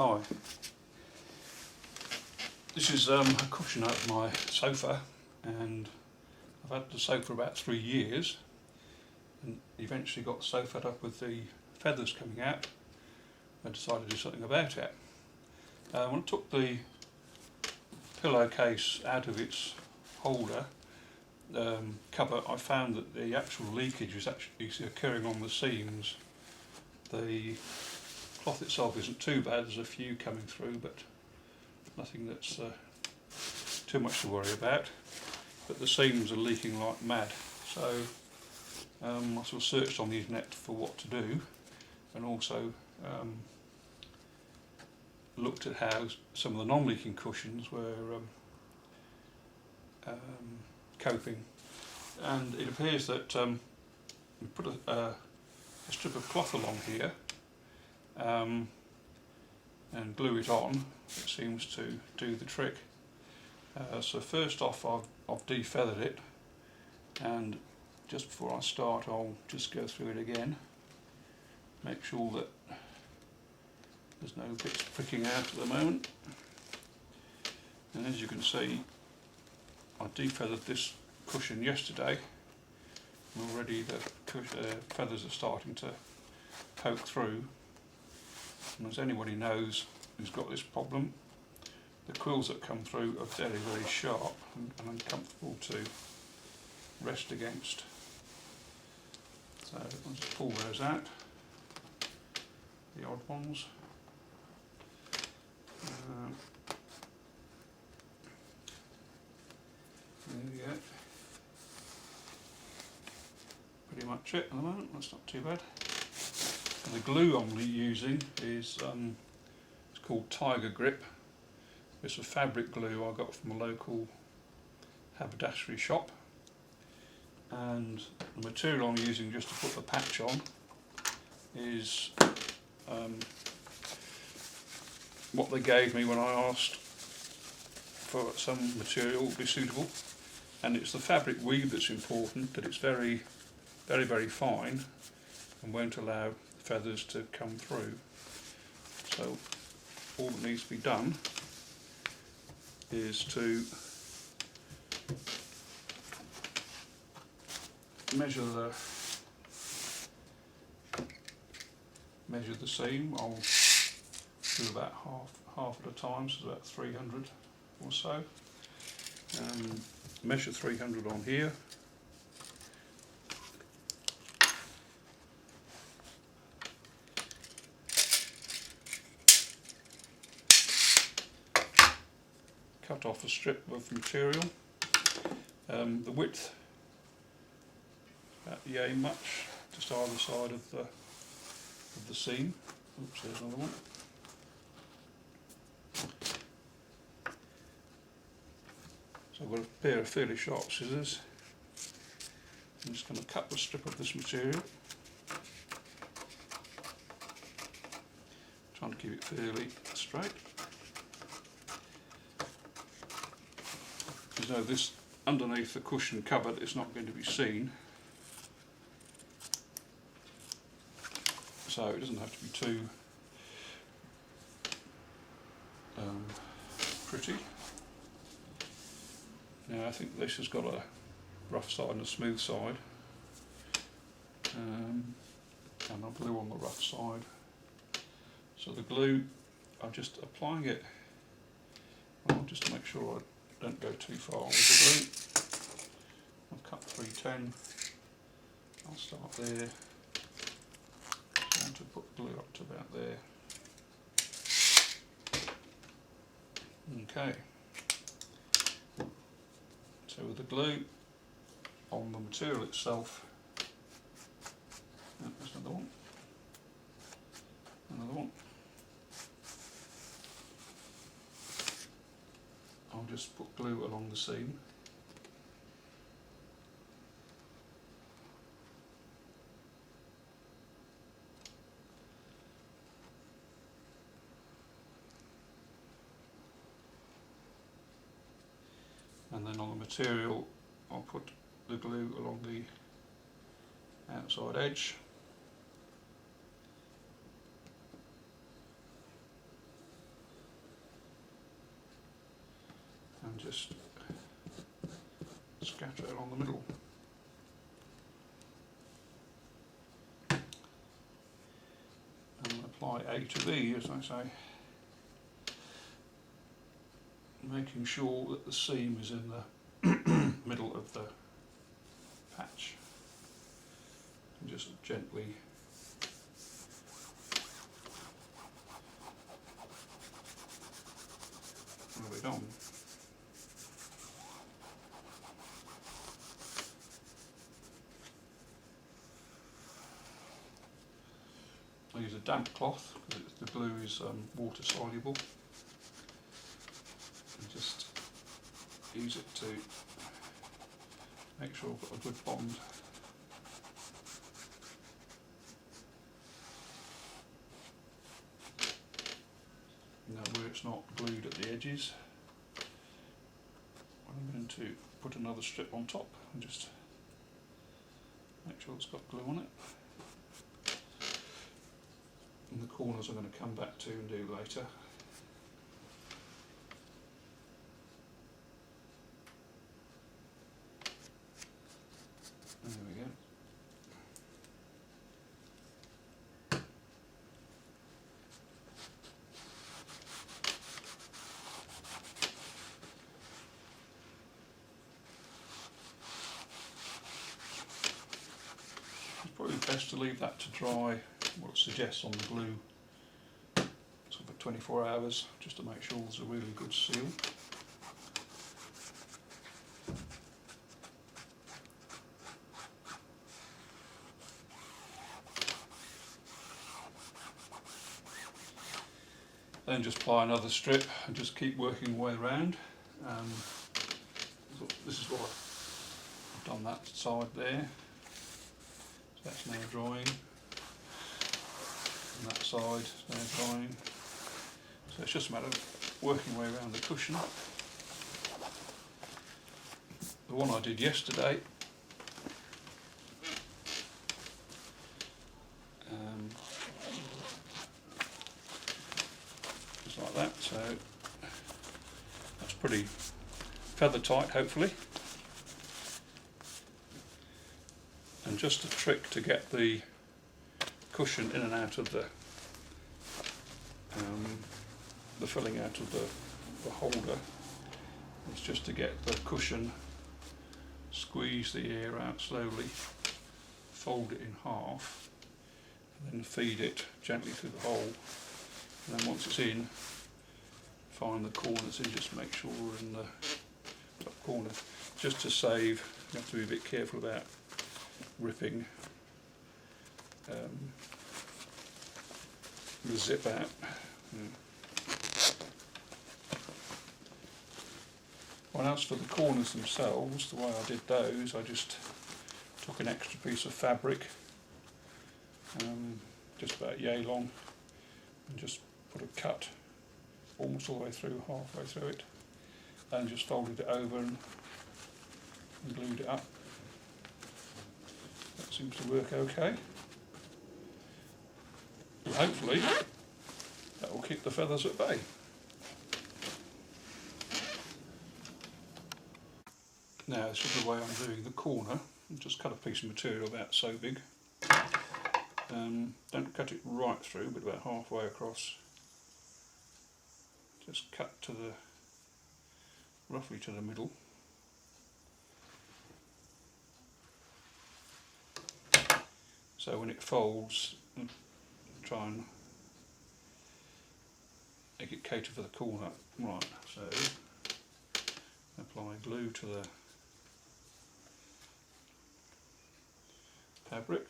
Hi, this is a cushion out of my sofa, and I've had the sofa about 3 years and eventually got so fed up with the feathers coming out I decided to do something about it. When I took the pillowcase out of its holder cover, I found that the actual leakage is actually occurring on the seams. The cloth itself isn't too bad, there's a few coming through, but nothing that's too much to worry about. But the seams are leaking like mad, so I sort of searched on the internet for what to do, and also looked at how some of the non-leaking cushions were coping, and it appears that you put a strip of cloth along here and glue it on. It seems to do the trick. So first off, I've defeathered it, and just before I start I'll just go through it again, make sure that there's no bits pricking out at the moment. And as you can see, I defeathered this cushion yesterday, and already the feathers are starting to poke through. And as anybody knows who's got this problem, the quills that come through are very, very sharp and uncomfortable to rest against. So I'll just pull those out, the odd ones. There we go. Pretty much it at the moment, that's not too bad. And the glue I'm using is it's called Tiger Grip. It's a fabric glue I got from a local haberdashery shop, and the material I'm using just to put the patch on is what they gave me when I asked for some material to be suitable, and it's the fabric weave that's important, that it's very, very, very fine and won't allow feathers to come through. So all that needs to be done is to measure the seam. I'll do about half at a time, so about 300 or so. Measure 300 on here. Cut off a strip of material. The width about yay much, just either side of the seam. Oops, there's another one. So I've got a pair of fairly sharp scissors. I'm just going to cut the strip of this material, trying to keep it fairly straight. As though this underneath the cushion cupboard is not going to be seen, so it doesn't have to be too pretty. Now I think this has got a rough side and a smooth side, and a glue on the rough side. So the glue, I'm just applying it, well, just to make sure I don't go too far with the glue. I've cut 310. I'll start there. I want to put glue up to about there. Okay. So with the glue on the material itself, there's another one. Another one. I'll just put glue along the seam. And then on the material I'll put the glue along the outside edge. just scatter it along the middle. And apply A to B, as I say, making sure that the seam is in the middle of the patch, and just gently rub it on. I use a damp cloth because the glue is water soluble, and just use it to make sure I've got a good bond. Now where it's not glued at the edges, I'm going to put another strip on top and just make sure it's got glue on it. And the corners I'm going to come back to and do later. There we go. It's probably best to leave that to dry, what it suggests on the glue, sort of for 24 hours, just to make sure there's a really good seal. Then just apply another strip and just keep working your way around. So this is what I've done that side there. So that's now drying. And that side is now drying. So it's just a matter of working your way around the cushion. The one I did yesterday, like that, so that's pretty feather tight, hopefully. And just a trick to get the cushion in and out of the filling out of the holder is just to get the cushion, squeeze the air out slowly, fold it in half, and then feed it gently through the hole. And then once it's in, find the corners and just make sure we're in the top corner. Just to save, you have to be a bit careful about ripping the zip out. Well, as for the corners themselves, the way I did those, I just took an extra piece of fabric, just about yay long, and just put a cut almost all the way through, halfway through it, and just folded it over and glued it up. That seems to work okay. And hopefully that will keep the feathers at bay. Now this is the way I'm doing the corner. Just cut a piece of material about so big. Don't cut it right through, but about halfway across. Just cut to roughly to the middle. So when it folds, try and make it cater for the corner. Right, so apply glue to the fabric.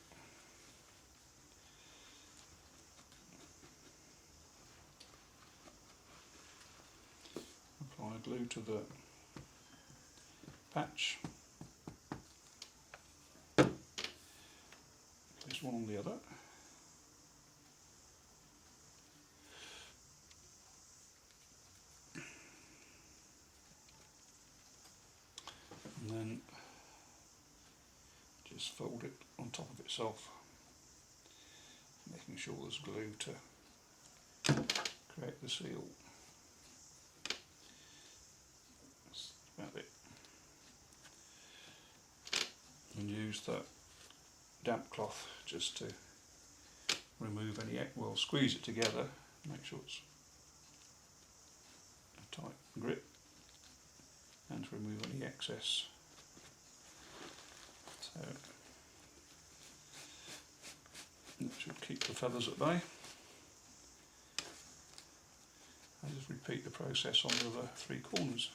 Apply glue to the patch. Place one on the other. And then just fold it on top of itself, making sure there's glue to create the seal. and use that damp cloth just to remove any, well, squeeze it together, make sure it's a tight grip, and to remove any excess. So that should keep the feathers at bay. And just repeat the process on the other 3 corners.